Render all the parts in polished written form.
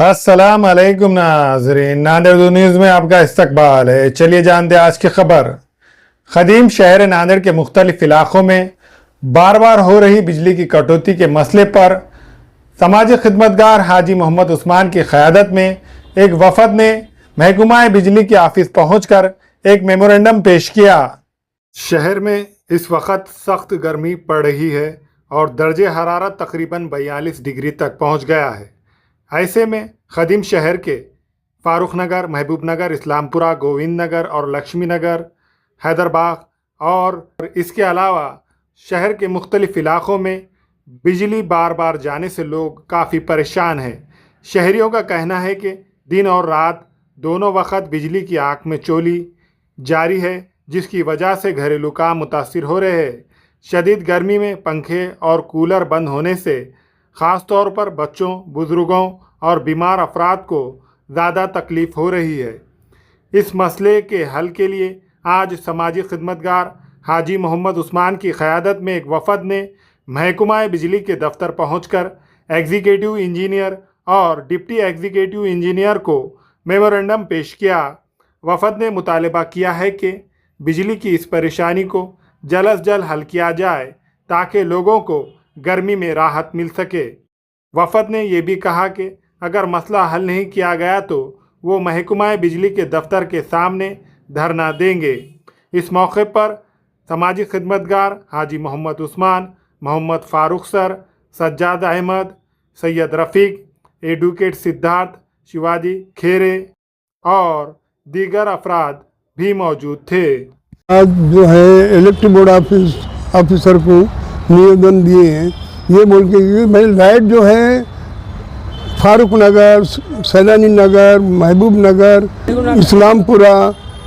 अस्सलाम अलैकुम नाज़रीन, नांदेड़ न्यूज़ में आपका इस्तकबाल है। चलिए जानते हैं आज की खबर। क़दीम शहर नांदेड़ के मुख्तलिफ इलाकों में बार बार हो रही बिजली की कटौती के मसले पर समाजी खिदमतगार हाजी मोहम्मद उस्मान की क़यादत में एक वफद ने महकमा बिजली के ऑफिस पहुंचकर एक मेमोरेंडम पेश किया। शहर में इस वक्त सख्त गर्मी पड़ रही है और दर्जे हरारत तकरीबन 42 डिग्री तक पहुंच गया है। ऐसे में ख़दीम शहर के फारूक नगर, महबूब नगर, इस्लामपुरा, गोविंद नगर और लक्ष्मी नगर, हैदरबाग और इसके अलावा शहर के मुख्तलिफ इलाक़ों में बिजली बार बार जाने से लोग काफ़ी परेशान हैं। शहरियों का कहना है कि दिन और रात दोनों वक्त बिजली की आँख में चोली जारी है, जिसकी वजह से घरेलू काम मुतासिर हो रहे हैं। शदीद गर्मी में पंखे और कूलर बंद होने से ख़ास तौर पर बच्चों, बुज़ुर्गों और बीमार अफराद को ज़्यादा तकलीफ़ हो रही है। इस मसले के हल के लिए आज समाजी खिदमतगार हाजी मोहम्मद उस्मान की क़यादत में एक वफ़द ने महकमा बिजली के दफ्तर पहुंचकर एग्जीक्यूटिव इंजीनियर और डिप्टी एग्जीक्यूटिव इंजीनियर को मेमोरेंडम पेश किया। वफ़द ने मुतालबा किया है कि बिजली की इस परेशानी को जल्द अज जल्द हल किया जाए ताकि लोगों को गर्मी में राहत मिल सके। वफ़द ने यह भी कहा कि अगर मसला हल नहीं किया गया तो वो महकमा बिजली के दफ्तर के सामने धरना देंगे। इस मौके पर समाजी खिदमतगार हाजी मोहम्मद उस्मान, मोहम्मद फ़ारूक सर, सज्जाद अहमद, सैयद रफ़ीक, एडवोकेट सिद्धार्थ, शिवाजी खेरे और दीगर अफराद भी मौजूद थे। आज जो है इलेक्ट्रिक बोर्ड ऑफिसर को निवेदन दिए हैं, ये बोल के कि भाई लाइट जो है फारूक नगर, सैलानी नगर, महबूब नगर, इस्लामपुरा,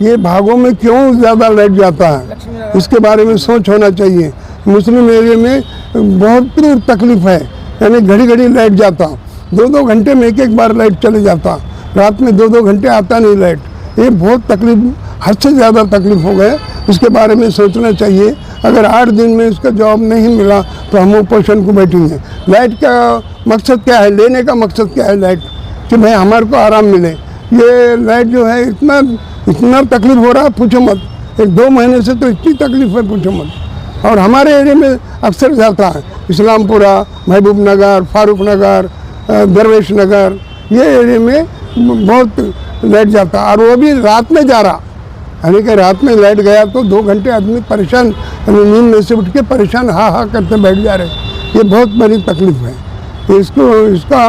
ये भागों में क्यों ज़्यादा लाइट जाता है, इसके बारे में सोच होना चाहिए। मुस्लिम एरिया में बहुत तकलीफ़ है, यानी घड़ी घड़ी लाइट जाता, 2-2 घंटे में एक बार लाइट चले जाता, रात में 2-2 घंटे आता नहीं लाइट। ये बहुत तकलीफ, हद से ज़्यादा तकलीफ हो गए। इसके बारे में सोचना चाहिए। अगर 8 दिन में इसका जवाब नहीं मिला तो हम ऑपोजिशन को बैठेंगे। लाइट का मकसद क्या है, लेने का मकसद क्या है लाइट, कि भाई हमारे को आराम मिले। ये लाइट जो है इतना तकलीफ हो रहा है, पूछो मत। 1-2 महीने से तो इतनी तकलीफ है, पूछो मत। और हमारे एरिया में अक्सर जाता है, इस्लामपुरा, महबूब नगर, फारूक नगर, दरवेश नगर, ये एरिया में बहुत लाइट जाता, और वो भी रात में जा रहा। यानी कि रात में लाइट गया तो 2 घंटे आदमी परेशान, नींद में से उठ के परेशान हा करते बैठ जा रहे। ये बहुत बड़ी तकलीफ है। तो इसका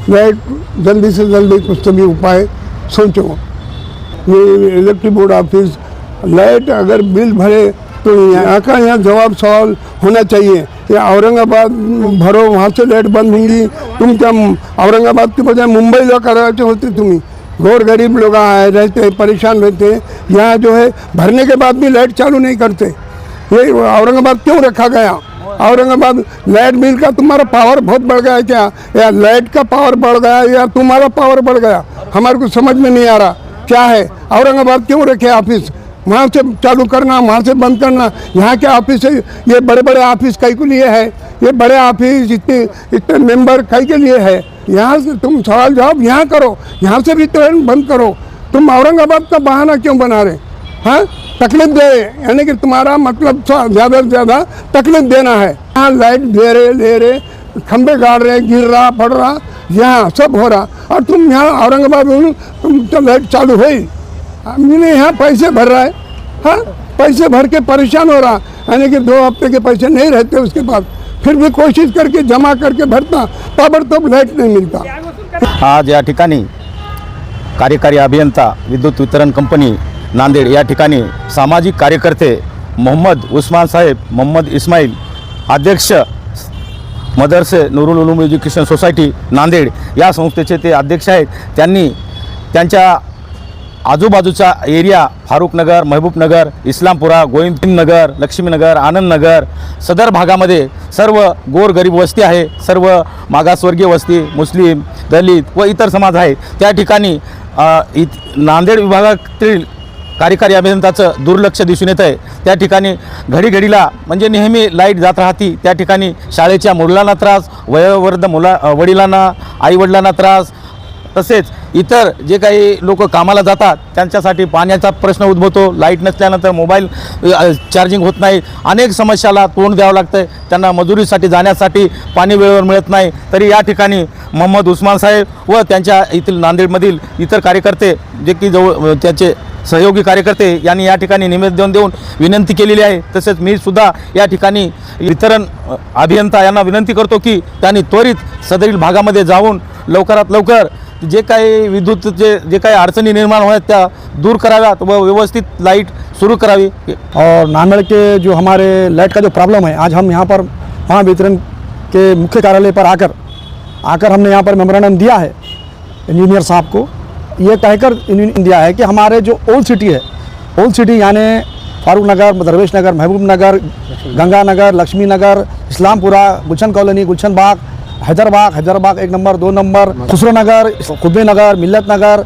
लाइट जल्दी से जल्दी कुछ तो भी उपाय सोचो। ये इलेक्ट्रिक बोर्ड ऑफिस लाइट अगर बिल भरे तो यहाँ जवाब सवाल होना चाहिए। या औरंगाबाद भरो, वहाँ से लाइट बंद होंगी, तुम क्या औरंगाबाद के बजाय मुंबई जाकर रहे होते? तुम्हें गौर गरीब लोग आए रहते, परेशान रहते, यहाँ जो है भरने के बाद भी लाइट चालू नहीं करते। ये औरंगाबाद क्यों रखा गया? औरंगाबाद लाइट बिल का तुम्हारा पावर बहुत बढ़ गया है क्या, या लाइट का पावर बढ़ गया या तुम्हारा पावर बढ़ गया? हमारे को समझ में नहीं आ रहा क्या है। औरंगाबाद क्यों रखे ऑफिस? वहाँ से चालू करना, वहाँ से बंद करना। यहाँ के ऑफिस है, ये बड़े बड़े ऑफिस कई के लिए है, ये बड़े ऑफिस इतने मेंबर कई के लिए है। यहाँ से तुम सवाल जवाब यहाँ करो, यहाँ से भी ट्रेन बंद करो। तुम औरंगाबाद का बहाना क्यों बना रहे? हाँ, तकलीफ दे, यानी कि तुम्हारा मतलब ज़्यादा से ज़्यादा तकलीफ देना है। यहाँ लाइट ले रहे, खंबे गाड़ रहे, गिर रहा, पड़ रहा, यहाँ सब हो रहा, और तुम यहाँ औरंगाबाद में तुम तो लाइट चालू हुई, मैंने यहाँ पैसे भर रहा है। हाँ, पैसे भर के परेशान हो रहा, यानी कि 2 हफ्ते के पैसे नहीं रहते, उसके बाद फिर भी कोशिश करके जमा करके भरता, ताबड़तोब लाईट नाही मिळता। आज या ठिकाणी कार्यकारी अभियंता विद्युत वितरण कंपनी नांदेड या ठिकाणी सामाजिक कार्यकर्ते मोहम्मद उस्मान साहेब, मोहम्मद इस्माईल, अध्यक्ष मदरसे नूरुल उलूम एज्युकेशन सोसायटी नांदेड या संस्थेचे ते अध्यक्ष आहेत। त्यांनी त्यांच्या आजूबाजूचा एरिया फारूक नगर, महबूब नगर, इस्लामपुरा, गोविंद नगर, लक्ष्मी नगर, आनंद नगर, सदर भागामध्ये सर्व गोरगरीब वस्ती आहे, सर्व मागासवर्गीय वस्ती, मुस्लिम, दलित व इतर समाज आहे। त्या ठिकाणी नांदेड विभागातील कार्यकारी अभियंताचं दुर्लक्ष दिसून येत आहे। त्या ठिकाणी घडीघडीला म्हणजे नेहमी लाईट जात राहती। त्या ठिकाणी शाळेच्या मुलांना त्रास, वयोवृद्ध वडिलांना, आईवडिलांना त्रास, तसेच इतर जे काही लोक कामाला जातात त्यांच्यासाठी पाण्याचा प्रश्न उद्भवतो, लाईट नसल्यानंतर मोबाईल चार्जिंग होत नाही, अनेक समस्याला तोंड द्यावं लागतं, त्यांना मजुरीसाठी जाण्यासाठी पाणी वेळेवर मिळत नाही। तरी या ठिकाणी मोहम्मद उस्मान साहेब व त्यांच्या इथील नांदेडमधील इतर कार्यकर्ते जे की जवळ त्याचे सहयोगी कार्यकर्ते यांनी या ठिकाणी निवेदन देऊन विनंती केलेली आहे। तसेच मी सुद्धा या ठिकाणी वितरण अभियंता यांना विनंती करतो की त्यांनी त्वरित सदरील भागामध्ये जाऊन लवकरात लवकर जे काही विद्युतचे जे काही अडचणी निर्माण होत त्या दूर कराव्यात व व्यवस्थित लाईट सुरू करावी। और नांदेड़ के जो हमारे लाइट का जो प्रॉब्लम है, आज हम यहाँ पर महावितरण के मुख्य कार्यालय पर आकर हमने यहाँ पर मेमोरेंडम दिया है इंजीनियर साहब को। ये कहकर दिया है कि हमारे जो ओल्ड सिटी है, ओल्ड सिटी यानी फारूक नगर, दरवेश नगर, महबूब नगर, गंगा नगर, लक्ष्मी नगर, इस्लामपुरा, गुलशन कॉलोनी, गुलशन बाग, हैदराबाग 1 नंबर 2 नंबर, खुसरो नगर, खुब्बे नगर, मिल्लत नगर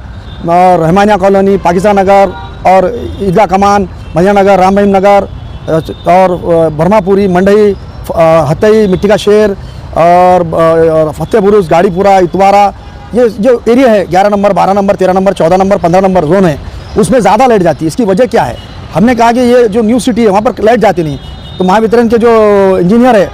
और रहमानिया कॉलोनी, पाकिस्तान नगर और ईदगाह कमान, मजा नगर, राम रहीम नगर और बर्मापुरी, मंडई, हतई, मिट्टी का शेर और फतेहपुरुष, गाड़ीपुरा, इतवारा, ये जो एरिया है 11 number, 12 number, 13 number, 14 number, 15 number zone है, उसमें ज़्यादा लाइट जाती है। इसकी वजह क्या है? हमने कहा कि ये जो न्यू सिटी है वहाँ पर लाइट जाती नहीं, तो महावितरण के जो इंजीनियर है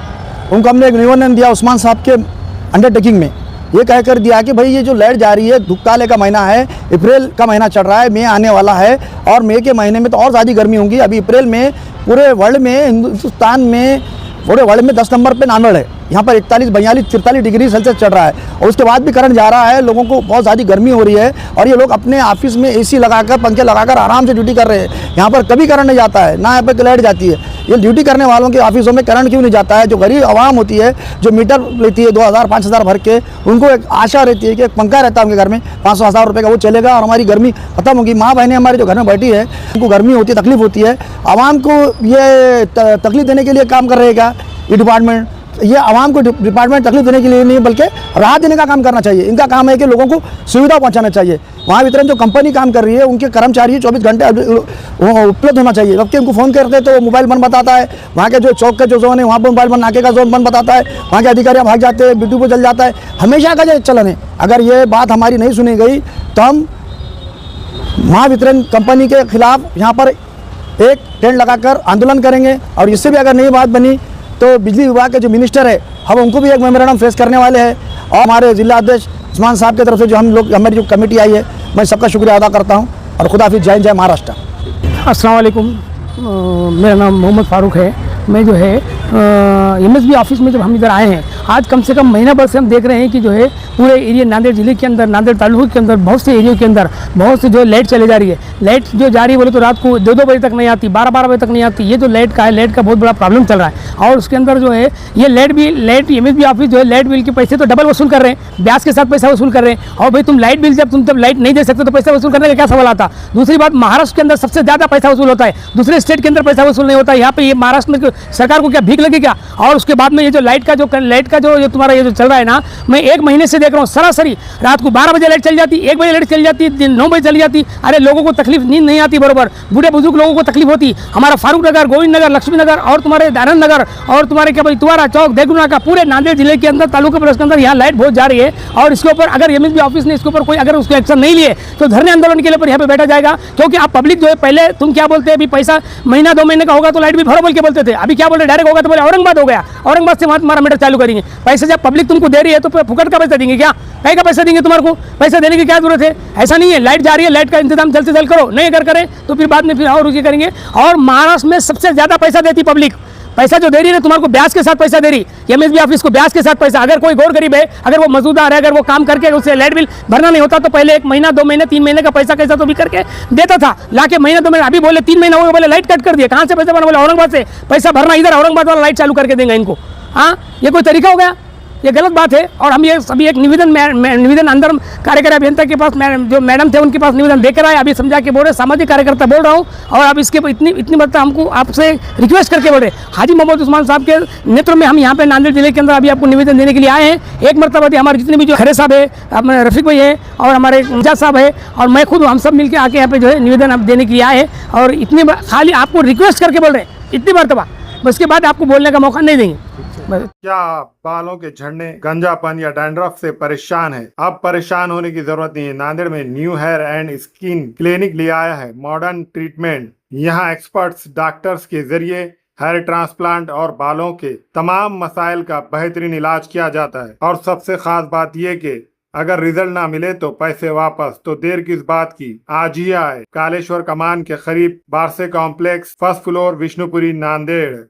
उनको हमने एक निवेदन दिया उस्मान साहब के अंडरटेकिंग में, ये कह कर दिया कि भाई ये जो लाइट जा रही है, धुक्काले का महीना है, अप्रैल का महीना चल रहा है, मई आने वाला है और मई के महीने में तो और ज़्यादा गर्मी होगी। अभी अप्रैल में पूरे वर्ल्ड में, हिंदुस्तान में, पूरे वर्ल्ड में 10 नंबर पे नांदेड़ है। यहाँ पर 41, 42, 43 डिग्री सेल्सियस चल रहा है और उसके बाद भी करंट जा रहा है, लोगों को बहुत ज़्यादा गर्मी हो रही है और ये लोग अपने ऑफिस में एसी लगाकर, पंखे लगाकर आराम से ड्यूटी कर रहे हैं। यहाँ पर कभी करंट नहीं जाता है, ना यहाँ पर लाइट जाती है। ये ड्यूटी करने वालों के ऑफिसों में करंट क्यों नहीं जाता है? जो गरीब आवाम होती है, जो मीटर लेती है 2000, 5000 भर के, उनको एक आशा रहती है कि एक पंखा रहता है उनके घर में 500-1000 रुपये का, वो चलेगा और हमारी गर्मी खत्म होगी। माँ बहनें हमारी जो घर में बैठी है उनको गर्मी होती है, तकलीफ होती है। आवाम को ये तकलीफ देने के लिए काम कर रहेगा ये डिपार्टमेंट। ये आवाम को डिपार्टमेंट तकलीफ देने के लिए नहीं बल्कि राहत देने का काम करना चाहिए। इनका काम है कि लोगों को सुविधा पहुंचाना चाहिए। महावितरण जो कंपनी काम कर रही है उनके कर्मचारी 24 घंटे उपलब्ध होना चाहिए। जबकि उनको फ़ोन करते हैं तो वो मोबाइल बंद बताता है, वहाँ के जो चौक के जो जोन है वहाँ पर मोबाइल बंद, नाके का जोन बंद बताता है, वहाँ के अधिकारी भाग जाते हैं, ड्यूटी पर चल जाता है। हमेशा का जो चलन है, अगर ये बात हमारी नहीं सुनी गई तो हम महावितरण कंपनी के खिलाफ यहाँ पर एक टेंट लगाकर आंदोलन करेंगे और इससे भी अगर नई बात बनी तो बिजली विभाग के जो मिनिस्टर है हम उनको भी एक मेमोरेंडम फेस करने वाले हैं। और हमारे जिला अध्यक्ष उस्मान साहब की तरफ से जो हम लोग, हमारी जो कमेटी आई है, मैं सबका शुक्रिया अदा करता हूँ और खुदा हाफिज़। जय जय महाराष्ट्र। अस्सलाम वालेकुम। मेरा नाम मोहम्मद फ़ारूक है। मैं जो है MSB ऑफिस में जब हम इधर आए हैं, आज कम से कम महीना भर से हम देख रहे हैं कि जो है पूरे एरिया नांदेड़ ज़िले के अंदर, नांदेड़ तालुके के अंदर बहुत से एरिया के अंदर बहुत से जो लाइट चले जा रही है। लाइट जो जा रही है बोले तो रात को 2-2 बजे तक नहीं आती, 12-12 बजे तक नहीं आती। ये जो लाइट का है, लाइट का बहुत बड़ा प्रॉब्लम चल रहा है। और उसके अंदर जो है ये लाइट MSB ऑफिस जो है लाइट बिल के पैसे तो डबल वसूल कर रहे हैं, ब्याज के साथ पैसा वसूल कर रहे हैं। और भाई तुम लाइट बिल जब लाइट नहीं दे सकते तो पैसा वसूल करने का क्या सवाल आता? दूसरी बात, महाराष्ट्र के अंदर सबसे ज़्यादा पैसा वसूल होता है, दूसरे स्टेट के अंदर पैसा वसूल नहीं होता है। यहाँ पे ये महाराष्ट्र में सरकार को क्या भीख लगे क्या? और उसके बाद में ये जो लाइट का जो तुम्हारा ये जो चल रहा है ना, मैं 1 महीने से देख रहा हूँ, सरासरी रात को 12 बजे लाइट चल जाती, 1 बजे लाइट चल जाती, 9 बजे चली जाती। अरे लोगों को तकलीफ, नींद नहीं आती बरोबर, बूढ़े बुजुर्ग लोगों को तकलीफ होती। हमारा फारूक नगर, गोविंद नगर, लक्ष्मी नगर और तुम्हारे दानंद नगर और तुम्हारे क्या इतवारा चौक, देगुना का पूरे नांदेड़ जिले के अंदर, तालुका प्लस के अंदर यहाँ लाइट बहुत जा रही है। और इसके ऊपर अगर MSB ऑफिस ने इसके ऊपर कोई अगर उसको एक्शन नहीं लिए तो धरने आंदोलन के लिए पर यहाँ पे बैठा जाएगा। क्योंकि आप पब्लिक जो है, पहले तुम क्या बोलते हैं, अभी पैसा महीना 2 महीने का होगा तो लाइट भी भरो बोल के बोलते थे। अभी क्या बोल रहे, डायरेक्ट होगा तो बोले औरंगाबाद हो गया, औरंगाबाद से वहाँ तुम्हारा मीटर चालू करेंगे। पैसे जब पब्लिक तुमको दे रही है तो फुकट का पैसा देंगे क्या? कहीं का पैसा देंगे? तुम्हारे को पैसा देने की क्या जरूरत है? ऐसा नहीं है। लाइट जा रही है, लाइट का इंतजाम जल्द से जल्द करो, नहीं अगर करें तो फिर बाद में फिर और रुचि करेंगे। और महाराष्ट्र में सबसे ज़्यादा पैसा देती पब्लिक, पैसा जो दे रही है तुम्हारे को ब्याज के साथ पैसा दे रही, MSB ऑफिस को ब्याज के साथ पैसा। अगर कोई गौर गरीब है, अगर वो मजदूर है, अगर वो काम करके उसे लाइट बिल भरना नहीं होता तो पहले 1 महीना, 2 महीने, 3 महीने का पैसा कैसा तो भी करके देता था, लाके महीना 2 महीने। अभी बोले 3 महीना हो गया, बोले लाइट कट कर दिया। कहाँ से पैसा भरना? बोले औरंगाबाद से पैसा भरना, इधर औरंगाबाद वाला लाइट चालू करके देंगे इनको। हाँ, ये कोई तरीका हो गया? ये गलत बात है। और हम ये सभी एक निवेदन अंदर कार्यकारी अभियंता के पास, जो मैडम थे उनके पास निवेदन देकर आए। अभी समझा के बोल रहे, सामाजिक कार्यकर्ता बोल रहा हूँ। और अब इसके इतनी बात हमको आपसे रिक्वेस्ट करके बोल रहे, हाजी मोहम्मद उस्मान साहब के नेतृत्व में हम यहाँ पे नांदेड़ जिले के अंदर अभी आपको निवेदन देने के लिए आए हैं। एक मरतबा हमारे जितने भी जो खरे साहब है, अपने रफीक भाई है और हमारे मुजाद साहब है और मैं खुद, हम सब मिलकर आके यहाँ पे जो है निवेदन आप देने के लिए आए हैं। और इतनी खाली आपको रिक्वेस्ट करके बोल रहे हैं, इतनी मरतबा, उसके बाद आपको बोलने का मौका नहीं देंगे। क्या आप बालों के झड़ने, गंजापन या डैंड्रफ से परेशान है? अब परेशान होने की जरूरत नहीं है। नांदेड़ में new hair and skin clinic ले आया है मॉडर्न ट्रीटमेंट। यहाँ एक्सपर्ट्स डॉक्टर्स के जरिए हेयर ट्रांसप्लांट और बालों के तमाम मसाइल का बेहतरीन इलाज किया जाता है। और सबसे खास बात यह कि अगर रिजल्ट ना मिले तो पैसे वापस। तो देर किस बात की, आज ही आए। कालेश्वर कमान के करीब बारसे complex, first floor, Vishnupuri, Nanded.